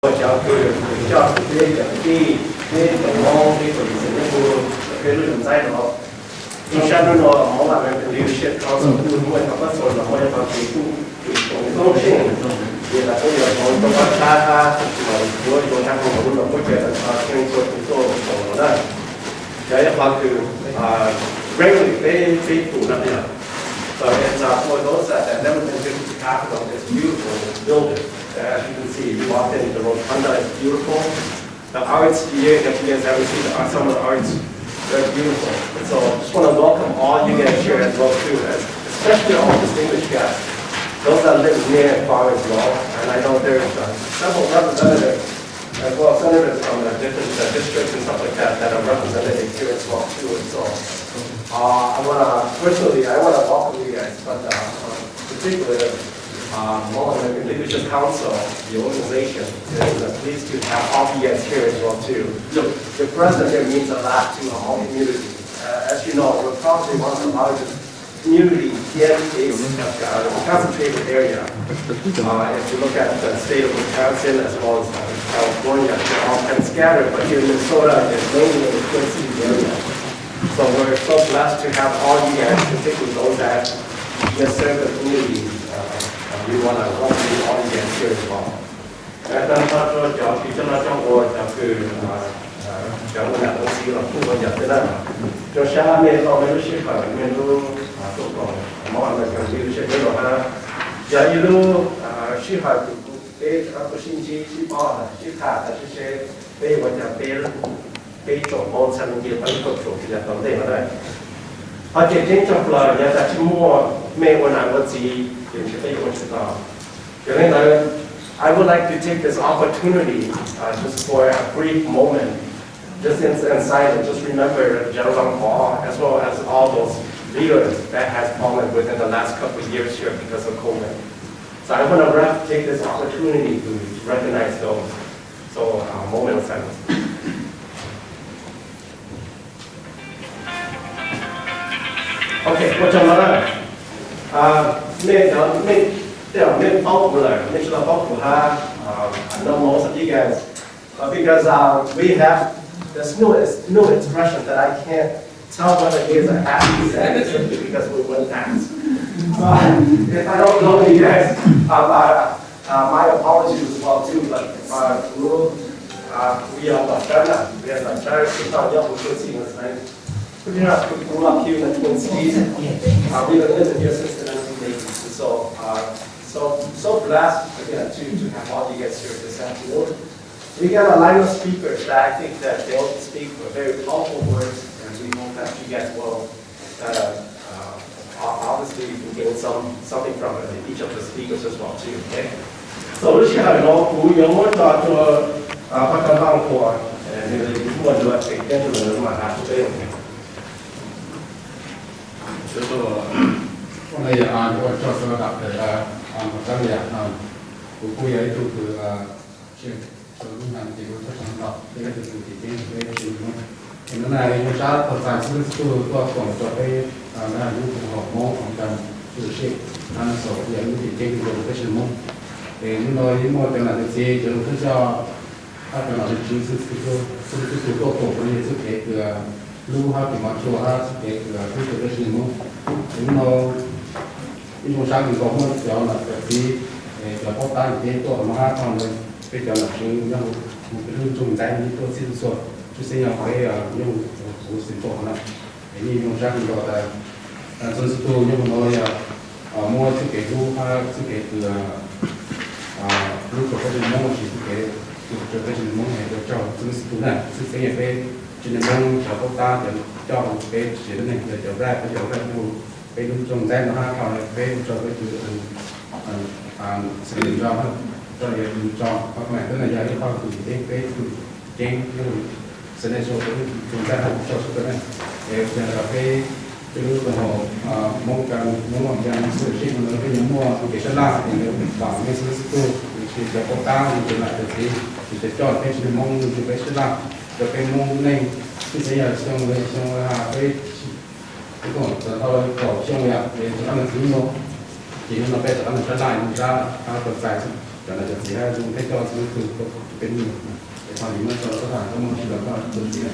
教佢教啲人啲我呢個以前呢個佢都唔使攞。以前呢個我話佢 leadership council 都唔會咁樣做，我一個幾高興，也係都有好多他如果用他們好多會覺得聽說做什麼呢？有一個佢regularly 非普那邊。So it's for those that never been to the capital, it's beautiful building. As you can see, you walk in, the rotunda is beautiful. The arts here, if you guys ever see some of the arts, they're beautiful. And so I just want to welcome all you guys here as well too, especially all distinguished guests. Those that live near and far as well. And I know there's several representatives as well, senators from different districts and stuff like that that are represented here as well too. And so I want to welcome you guys, but particularly Hmong American Leadership Council, the organization, is pleased to have all of you guys here as well too. Your presence here means a lot to the Hmong community. As you know, we're probably one of the largest communities in a concentrated area. If you look at the state of Wisconsin as well as California, they're all kind of scattered, but here in Minnesota, it's mainly in the Twin Cities area. So we're so blessed to have all you guys, particularly those that serve the community. We want to welcome you all you guys here as well. 但係就其中一種我就係講緊東西啦，不過入邊啦，就下面我們都是喺裡面都做過，我們講的是這種哈，就一路是喺被不星期去報的，去看的這些被我講被總部上面嘅辦公處比較多啲嘛，而且經常啦，也在去摸每個哪個字。I would like to take this opportunity just for a brief moment, just in silence, just remember General Paul as well as all those leaders that has fallen within the last couple of years here because of COVID. So I want to take this opportunity to recognize those. So a moment of silence. Okay, what's onไม่包括了，ไม่ใช่包括他I know most of you guys, because we have this new expression that I can't tell whether it is a happy sad simply because we wouldn't ask. If I don't know you guys, my apologies as well too, but we are China, we are China, we grew up here in the Twin Cities. We've been living here since the 1980s. So blessed again to have all you guys here this afternoon. We got a line of speakers that I think that they'll speak very powerful words, and we hope that you guys will obviously you can gain something from each of the speakers as well too. Okay. So we have no who you want to Pakistan for, and you want to take care of them today. 就是我们也我就是打的咱俩我估计就是是路上这个不上道，这个就是这边这个是我们那有啥特产是做广做的那有好毛ของกัน就是他们所也有这个不是毛你那有毛的那个这就是叫他的那个就是做做的也是这个路哈比方说哈这个就是是毛你那用啥个搞么叫那个是叫包单的做嘛哈他们比较那是要用中在你做是说就是要会用不是做那你用啥个搞的就是说用那要摸这个路哈这个如果是摸是这个是摸那个叫就是说呢是这样被就能摸小包单的叫被写的那个叫在就被中在那哈เขา被叫ไปคือสิ่งจอก็เรียนจอเพราะหมายถึงอย่างที่เขาคือไปคือเก่งอยู่แสดงโชว์เป็นจงใจให้โชว์สุดเลยจะไปรู้ตัวมองกันมองอย่างสุดที่มันเลยยังมั่วเกษตรล่าอย่างเดียวต่างไม่ซื้อตู้ที่จะปกตั้งจะหลักจะที่จะจอดให้ชิมองจะไปเกษตรล่าจะเป็นมองในที่จะอยากช่วงเลยช่วงหาไป这种得到搞项目呀，也是他们提供，提供了被他们出来，你知道，他们在这 Karena jadi dùng cách cho từ cái gì để hoàn thành cho các bạn trong một trường hợp đơn giản.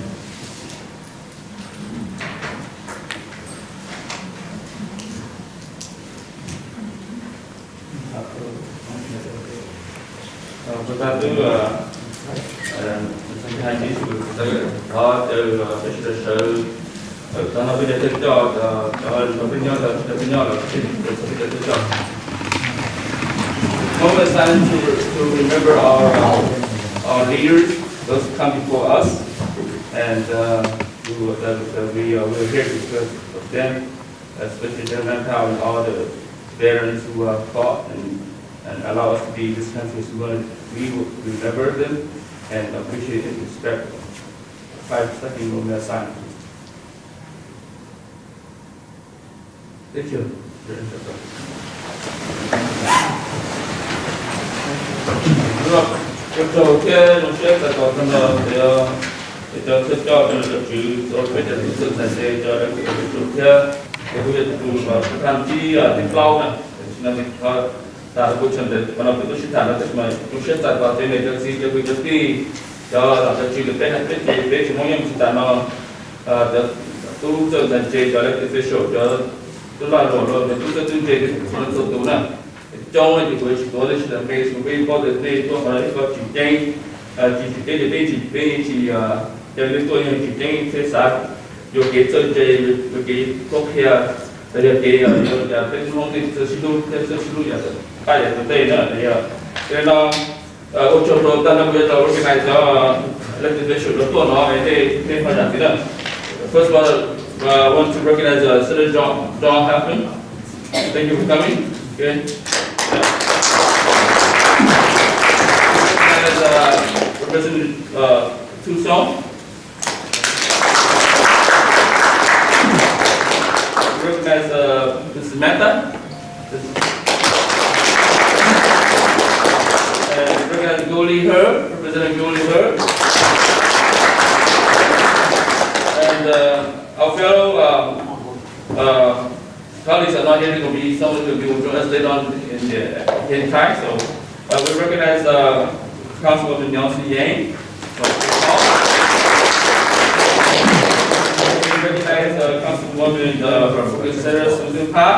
Chúng ta cứ hai chỉ có từ sự đó nó bây giờ thức cho bên nhau là cho moment time to remember our leaders, those who come before us, and we are here because of them, especially their manpower and all the veterans who have fought and allow us to be in this country. So we will remember them and appreciate and respect. 5 seconds moment silence. Thank you. Đầu tiên chúng sẽ có phần để cho chữ rồi bây giờ thực sự là để cho cái đầu tiên cái việc của tham chi tỉnh lâu này là mình có tạo cái chuyện để mà nó cũng sẽ thành ra mà chúng sẽ tạo vào thế này cho gì cho cái cho là chữ được cái này cái chúng mình sẽ tạo nó tu cho thành chế cho cái số cho tôi là rồi tôi sẽ tuyên truyền cái số tu này trong những cái chỉ có là cái số bên có được đây tôi nói có chỉ tranh để bên chỉ cho nên tôi chỉ tranh sẽ sát dù cái chân chế cái có kia để cái bên không thì sẽ sử dụng ya cái là đây nữa để cái nó ở chỗ đó ta đang bây giờ cái này cho là cái số đó nó để phát triển thế nào. First of all, I want to recognize Senator John Haffman. Thank you for coming. Okay. Recognize Representative Tucson. Recognize Ms. Samantha. And recognize Goldie Herb, Representative Goldie Herb. And our fellow colleagues are not here to be someone who will join us later on in time. So we recognize Councilwoman Nelson Yang. We recognize Councilwoman from Senator Susan Park.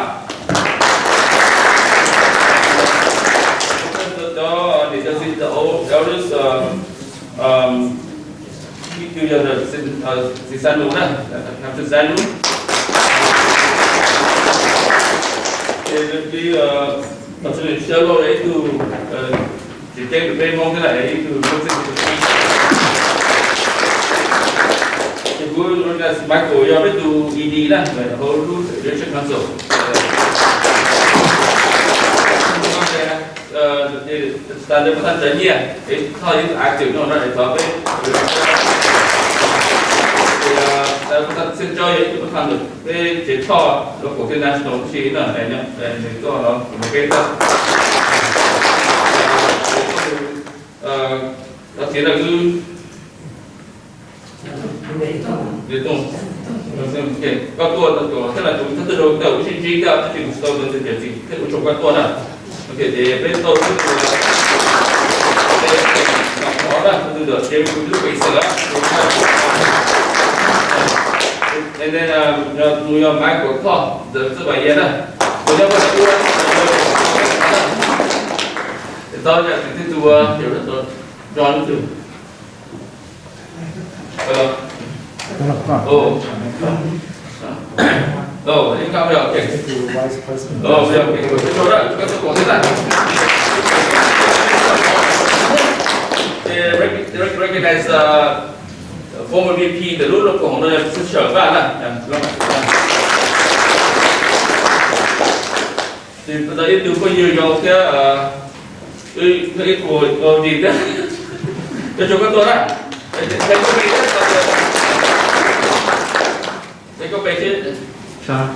The elders to the Sanu, Captain Sanu. Thì thật sự sơ lô đấy từ chỉ trên được bên mong cái này từ công ty thì cuối là Michael do biết từ ED là về hồ luôn để check console. Thì standard của thanh trấn nha, cái thôi những active nó để có cái chúng xin cho những cái phần được cái chế thọ nó của cái national chỉ là này nhá, để cho nó một cái đó chỉ là cứ để tung cái các tuần tức là chúng ta từ đầu đầu chính trị ra thì chúng ta cần phải gì cái chúng các tuần à để bên tôi đó là từ đầu chế cũng được cái sửa and then your micro clock the bài yên này tôi nhớ vào đây tôi nhận cái từ hiểu rất tốt John từ những cao được kể bây giờ kể cái chỗ đó các tôi có thế này recognize former VP từ lúc của nó là sự trở vào này thì bây giờ ít từ có nhiều dòng cái của gì đó cho các tôi này thấy có bé chứ sao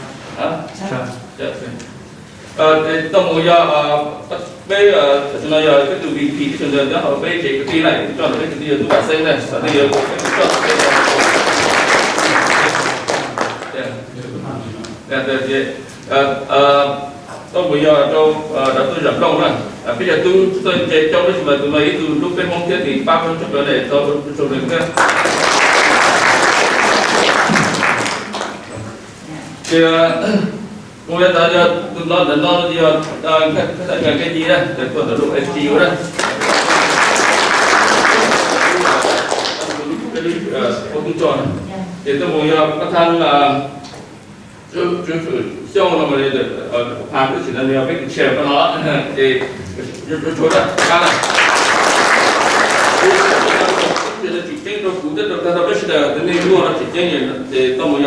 tổng người bây chúng ta giờ cái từ vị trí cái trường đó họ bây chế cái này chọn cái từ giờ tôi bạn xem này ở đây chọn tổng bây giờ cho đã tôi giảm đông này bây giờ tôi cho cái mà tụi mày từ lúc bên mong thế thì 3 phút cho để cho đừng thế thì bây giờ nó cái gì đó để tôi được SQ đó tôi cho thì tôi muốn các thằng cho nó mà làm cái chuyện này biết share với nó thì chỗ đó khá là chỉ chính tôi cũng rất là biết là nên luôn là chỉ chính thì tôi muốn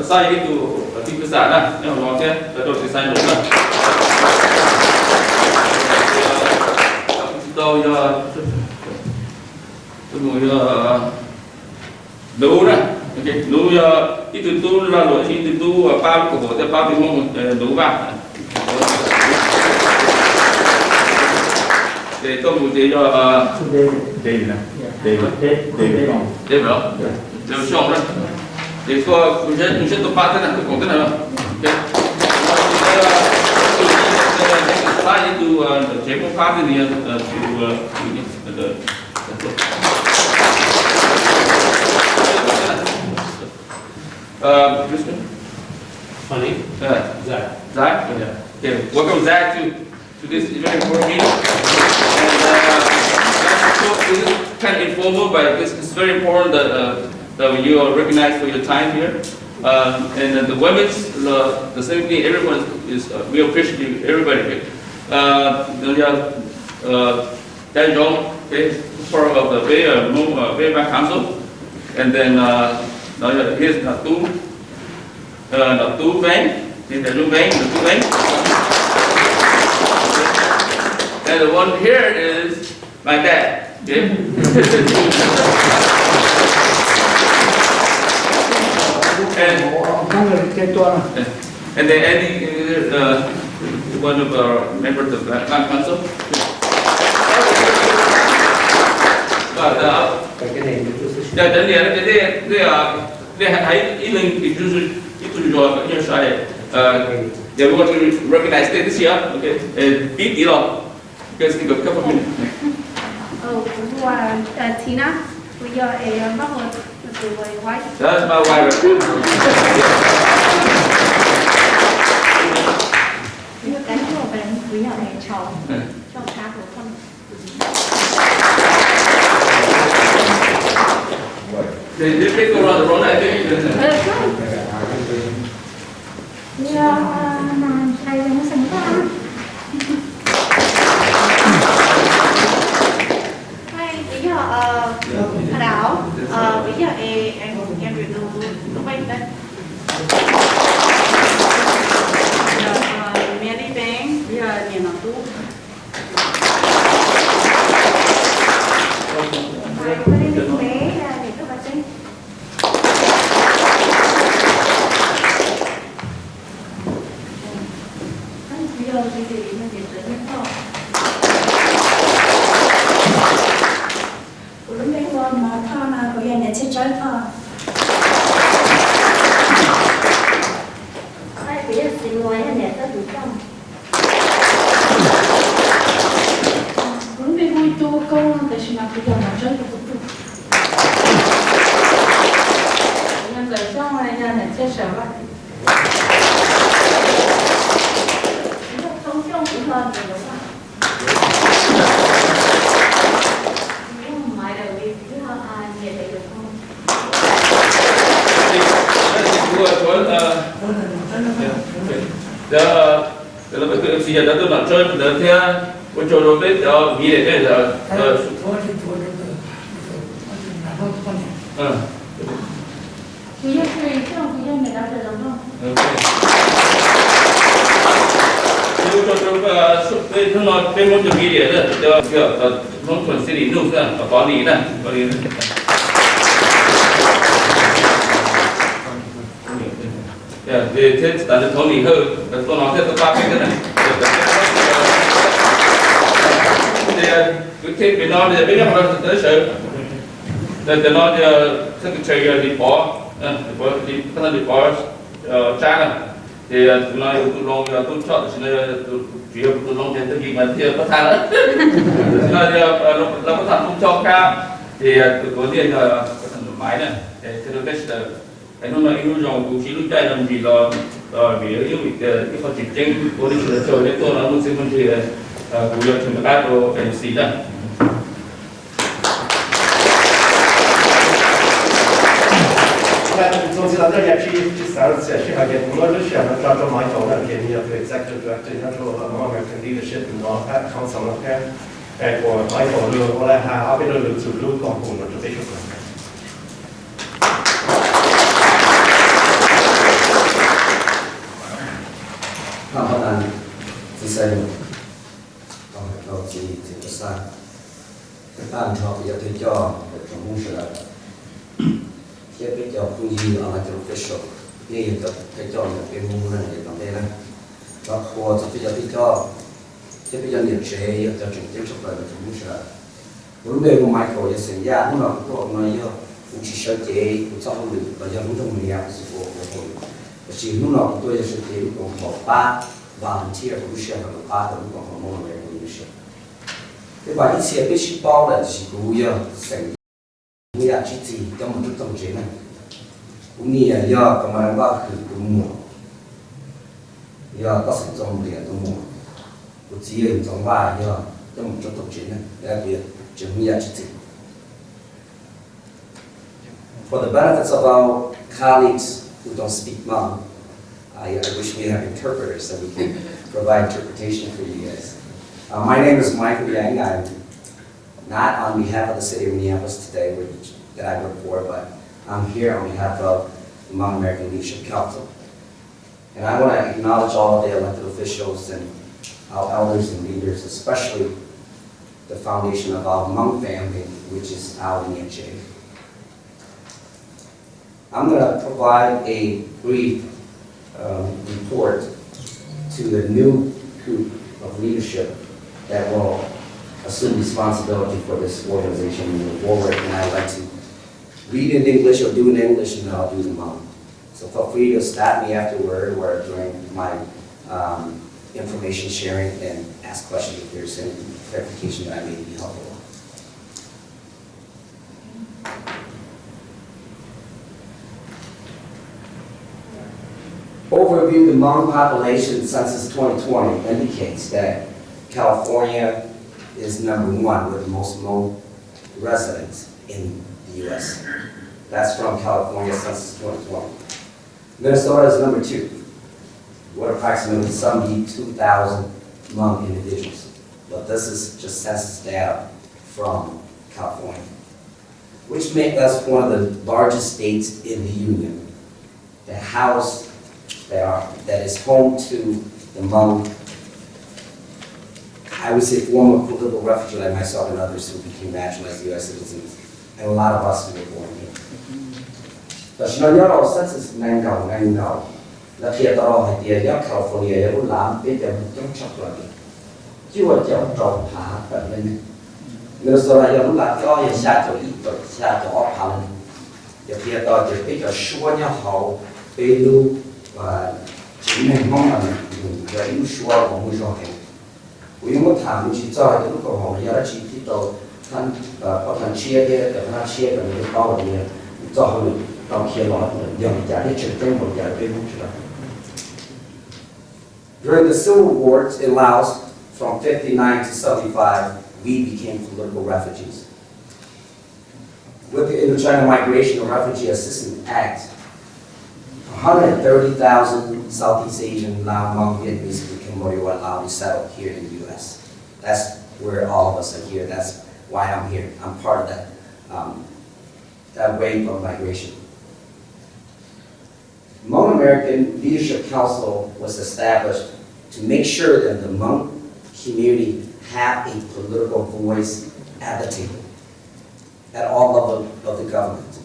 sai cái tu cái xã đó nhưng mà nó thế tôi sai đúng rồi tôi muốn đủ đó đủ ít từ tu là lỗi ít từ tu bao của bộ bao thì mong đủ vào để tôi muốn để cho đây nè đây để đó để xong đó để có mình sẽ tập ba thế này còn thế nào cái tu chế một phát thì Funny. Zach. Zach? Yeah. Okay. Welcome Zach to this very important meeting. And this is kind of informal, but it's very important that you are recognized for your time here. And the women's, the same thing. Everyone is we appreciate everybody here. Dan Jong, okay, part of the Bay Council, and then here's Natu. Tú Vén, thì là Lung Vén, Tú Vén. And the one here is my dad. Okay? And then Eddie, one of our members of the council. Và để thấy ý linh thì rồi như sai they want to recognize this year okay biết gì rồi cái gì được cấp của mình qua Tina bây giờ em bắt đầu từ quay that's my wife cái của bạn quý nhà này cháu cho cá của con they take around the road I think thầy không sẵn sàng. Hay bây giờ Hà Đảo bây giờ em gửi từ lúc bên đây. Mẹ đi bán bây giờ nhà nó tú. Bé để các bạn xem. giờ đã tôi nói chơi được theo một chỗ đồ tết đó vì để đây là Quý nhân thì trong quý nhân người ta được lắm không? Tôi cho nó bên một chỗ gì đấy cho kiểu nó còn sẽ đi đâu ra có lý nè có lý thì thế là được thấu lý hơn tôi nói theo tôi ba cái này thì cứ thế bên nó thì bên nó tới sự để nó sẽ cái đi bỏ đi cái đi bỏ cha này thì tụi nó tụi lo tôi chọn thì nó phía của long tiền tôi nghĩ mà thiệt có thằng đó nó có thằng không cho cao thì có tiền là có thằng máy này thì tôi biết là cái nó dùng vũ khí lúc chạy làm gì là vì yếu bị cái phần chiến tranh của đi là trời đấy tôi là một sinh viên thì của việc chúng ta có cái gì đó总之，那也是3次，是还给我们是那抓住买头那便宜，对 executive director 那时候American leadership 那康什么看，我买头了，我来还阿边的走路广播那就非常快。那好难，第三个，到这个三，单条也对叫总公司的。Dia kerja puji orang official, dia yang kerja yang pembangunan yang tambah lah. Bahawa tapi dia kerja ni saya kerja jengkel seperti itu musa. Berubah Michael ya saya, mula tu orang ya, uji saja, usaha dulu, belajar untuk melihat sesuatu. Jadi mula tu ya saya untuk bapa, volunteer usia kalau bapa untuk orang orang usia. Tapi siapa sih bawa lah si guru ya saya. Ini ya cici, kamu tu tahu je kan? Ini ya kemarin waktu semua, ya pas jom dia semua, ujian jom wah ya, kamu tu tahu je kan? Ya dia cuma ya cici. For the benefits of our colleagues who don't speak Hmong, I wish we had interpreters so we can provide interpretation for you guys. My name is Michael Yang. I'm not on behalf of the city of Minneapolis today, that I work for, but I'm here on behalf of the Hmong American Leadership Council. And I want to acknowledge all of the elected officials and our elders and leaders, especially the foundation of our Hmong family, which is our Nietzsche. I'm going to provide a brief report to the new group of leadership that will assume responsibility for this organization moving forward, and I'd like to read in English or do in English, and then I'll do them Hmong. So feel free to stop me afterward or during my information sharing and ask questions if there's any clarification that I may be helpful. Overview: the Hmong population census 2020 indicates that California is #1 with the most Hmong residents in the U.S. That's from California Census 2020. Minnesota is #2 with approximately 72,000 Hmong individuals. But this is just census data from California, which makes us one of the largest states in the Union that is home to the Hmong, I would say, former political refugees like myself and others who became naturalized U.S. citizens, and a lot of us who were born here. But you know, census ngang đầu, là khi đó hay tiền nhất California cũng làm biết được chống chọc lại, chứ không chống trộn phá tận lên. Minnesota giờ cũng làm cho hiện xa chỗ ít rồi, xa chỗ phá lên. Giờ khi đó thì biết là xua nhau hậu, bê lưu và chính mình mong là người yêu xua của người rồi. Vì muốn thảm chỉ cho cái lúc còn họ giờ chỉ tiếp tục thân có thân chia kia để nó chia được những bao nhiêu cho họ được trong khi đó dần trả đi trực tiếp một giải quyết được. During the Civil War in Laos, from 59 to 75, we became political refugees. With the Indochina Migration and Refugee Assistance Act, 130,000 Southeast Asian, Lao, Hmong, Vietnamese, and Cambodia were allowed to settle here in the U.S. That's where all of us are here. That's why I'm here. I'm part of that wave of migration. Hmong American Leadership Council was established to make sure that the Hmong community have a political voice at the table, at all levels of the government,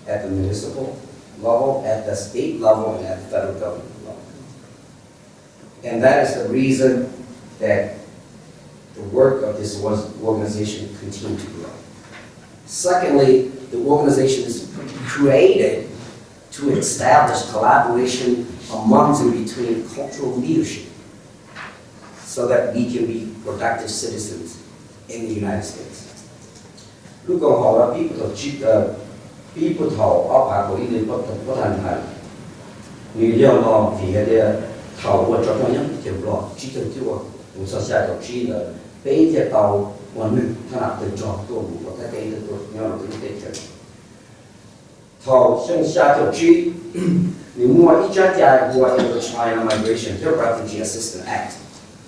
at the municipal level, at the state level, and at the federal government level. And that is the reason that the work of this organization continued to grow. Secondly, the organization is created to establish collaboration amongst and between cultural leadership. so that we can be productive citizens in the United States. Lúc còn họ là people thầu ở Hà Nội đi có thành thành người dân nó vì cái thầu của cho nhau kiểu lo chỉ cần chưa một số xe có chỉ là bây giờ tàu mà mình thằng nào tự chọn tôi cũng có thể cái tôi nhau là tự cái thầu sinh xa cho chỉ nếu mua ít giá trị của China Migration to Refugee Assistance Act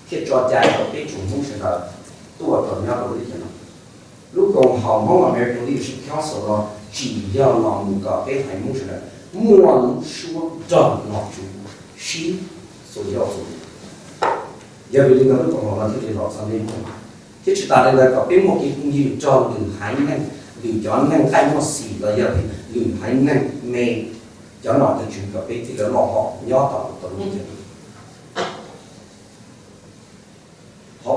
khi cho giá của cái chủ mục sẽ là tôi còn nhau là cái lúc còn Hmong American Leadership Council đó chỉ do lòng có cái hành mục sẽ là muốn số tròn nó chủ sĩ số giáo dục giờ vì lúc còn là cái lọ sang bên thế chúng ta đây là có cái một cái cũng như cho đừng hãy nhanh đừng cho nhanh tay một xì là giờ thì đừng hãy nhanh mê cho nó từ chuyện có cái thì là họ nhỏ tỏ như thế.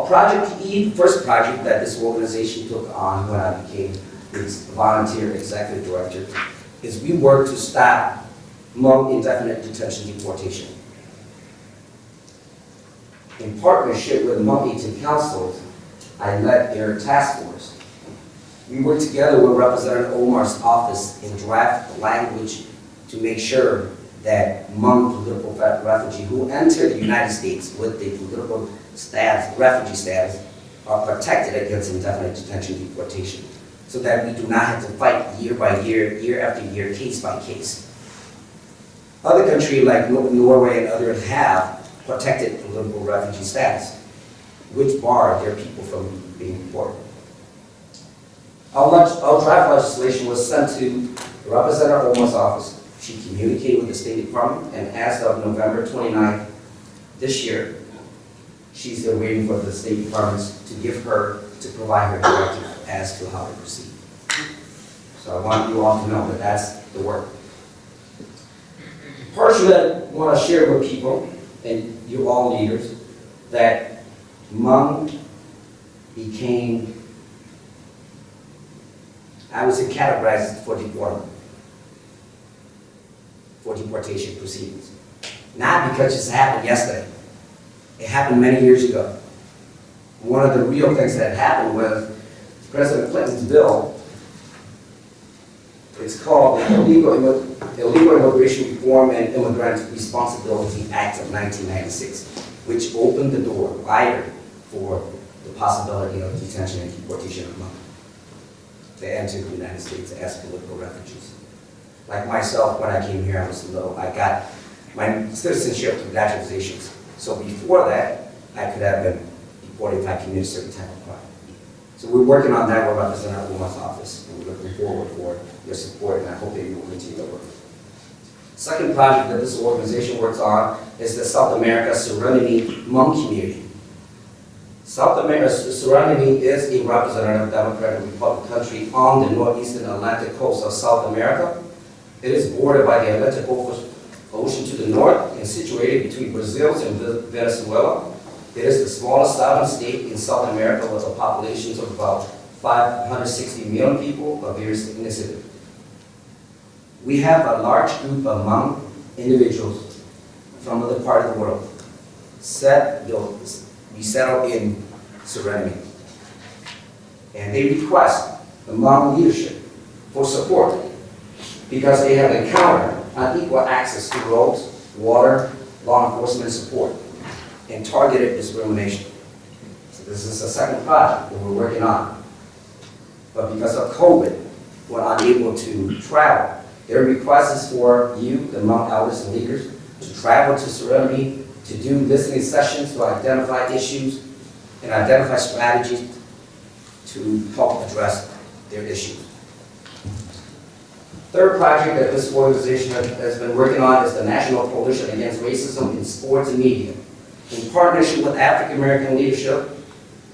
Project E, first project that this organization took on when I became its volunteer executive director, is we work to stop Hmong indefinite detention deportation. In partnership with Hmong 18 councils, I led their task force. We worked together with Representative Omar's office in draft language to make sure that Hmong political refugees who enter the United States with the political status, refugee status, are protected against indefinite detention deportation, so that we do not have to fight year by year, year after year, case by case. Other countries like Norway and others have protected political refugee status, which bar their people from being deported. Our draft legislation was sent to Representative Omar's office. She communicated with the State Department, and as of November 29th this year, she's still waiting for the State Department to provide her directive as to how to proceed. So I want you all to know that that's the work. Personally, I want to share with people, and you all leaders, that Hmong became, I would say, categorized for deportation proceedings. Not because it happened yesterday. It happened many years ago. One of the real things that happened was President Clinton's bill. It's called the Illegal Immigration Reform and Immigrant Responsibility Act of 1996, which opened the door wider for the possibility of detention and deportation of Hmong to enter the United States as political refugees. Like myself, when I came here, I was little. I got my citizenship through naturalizations. So before that, I could have been deported if I committed a certain type of crime. So we're working on that with Representative Omar's office, and we're looking forward for your support, and I hope that you will continue to work. Second project that this organization works on is the South America Serenity Hmong community. South America Serenity is a representative Democratic Republic country on the northeastern Atlantic coast of South America. It is bordered by the Atlantic Ocean to the north and situated between Brazil and Venezuela. It is the smallest southern state in South America with a population of about 560 million people of various ethnicity. We have a large group of Hmong individuals from other parts of the world we settle in Serenity. And they request the Hmong leadership for support because they have encountered unequal access to roads, water, law enforcement support, and targeted discrimination. So this is the second project that we're working on. But because of COVID, we're unable to travel. Their request is for you, the Hmong elders and leaders, to travel to Serenity, to do listening sessions to identify issues and identify strategies to help address their issues. Third project that this organization has been working on is the National Coalition Against Racism in Sports and Media. In partnership with African American leadership,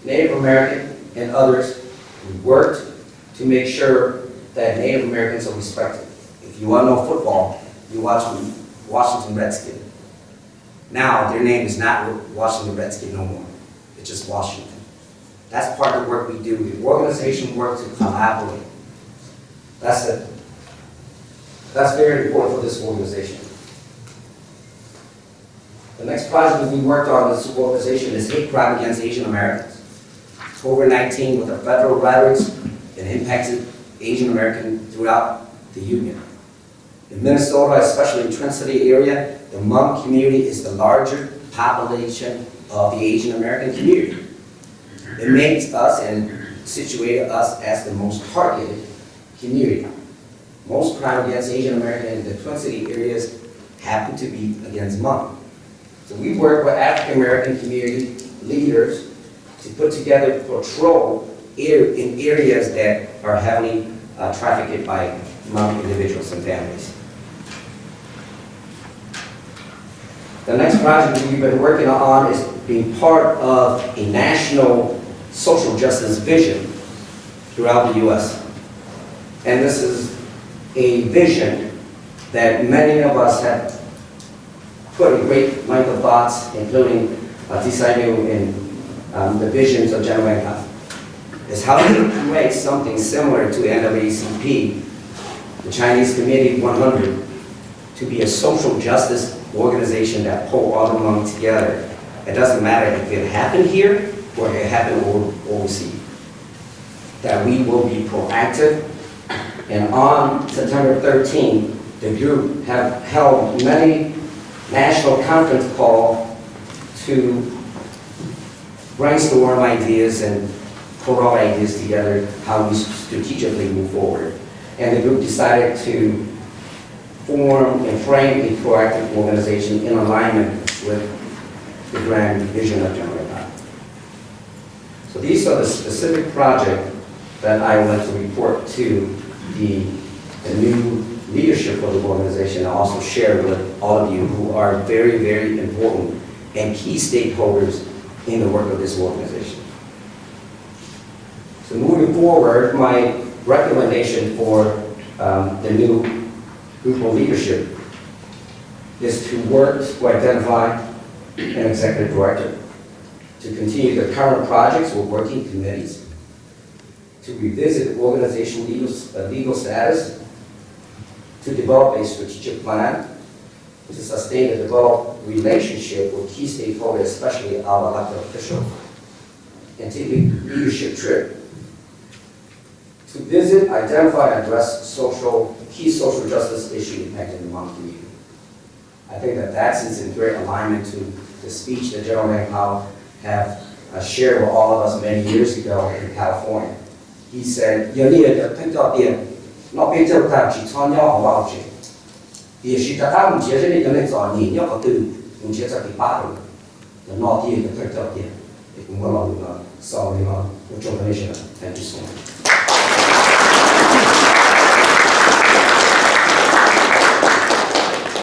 Native American, and others, we worked to make sure that Native Americans are respected. If you want to know football, you watch Washington Redskins. Now, their name is not Washington Redskins no more. It's just Washington. That's part of the work we do. The organization works to collaborate. That's it. That's very important for this organization. The next project we worked on in this organization is hate crime against Asian Americans. COVID-19 with the federal rhetorics and impacted Asian Americans throughout the Union. In Minnesota, especially in Twin City area, the Hmong community is the larger population of the Asian American community. It makes us and situated us as the most targeted community. Most crime against Asian American in the Twin City areas happen to be against Hmong. So we work with African American community leaders to put together patrol in areas that are heavily trafficked by Hmong individuals and families. The next project we've been working on is being part of a national social justice vision throughout the U.S. And this is a vision that many of us have put a great length of thoughts, including deciding in the visions of General Income. Is how to create something similar to NAACP, the Chinese Committee 100, to be a social justice organization that pull all the Hmong together. It doesn't matter if it happened here or it happened overseas. That we will be proactive. And on September 13th, the group have held many national conference calls to brainstorm ideas and put all ideas together, how we strategically move forward. And the group decided to form and frame a proactive organization in alignment with the grand vision of General Income. So these are the specific projects that I want to report to the new leadership of the organization and also share with all of you who are very, very important and key stakeholders in the work of this organization. So moving forward, my recommendation for the new group of leadership is to work to identify an executive director, to continue the current projects with working committees, to revisit organizational legal status, to develop a strategic plan, to sustain and develop relationship with key stakeholders, especially our elected officials, and take a leadership trip to visit, identify, and address key social justice issues impacting the Hmong community. I think that is in great alignment to the speech that General Mao have shared with all of us many years ago in California. He said, "You need to think about it. Not be too touchy, turn your own object. The issue that I'm just in the next on you, you're going to do, and just at the bottom, the not here, the picked up here. It can well on, sorry, on, which organization. Thank you so much."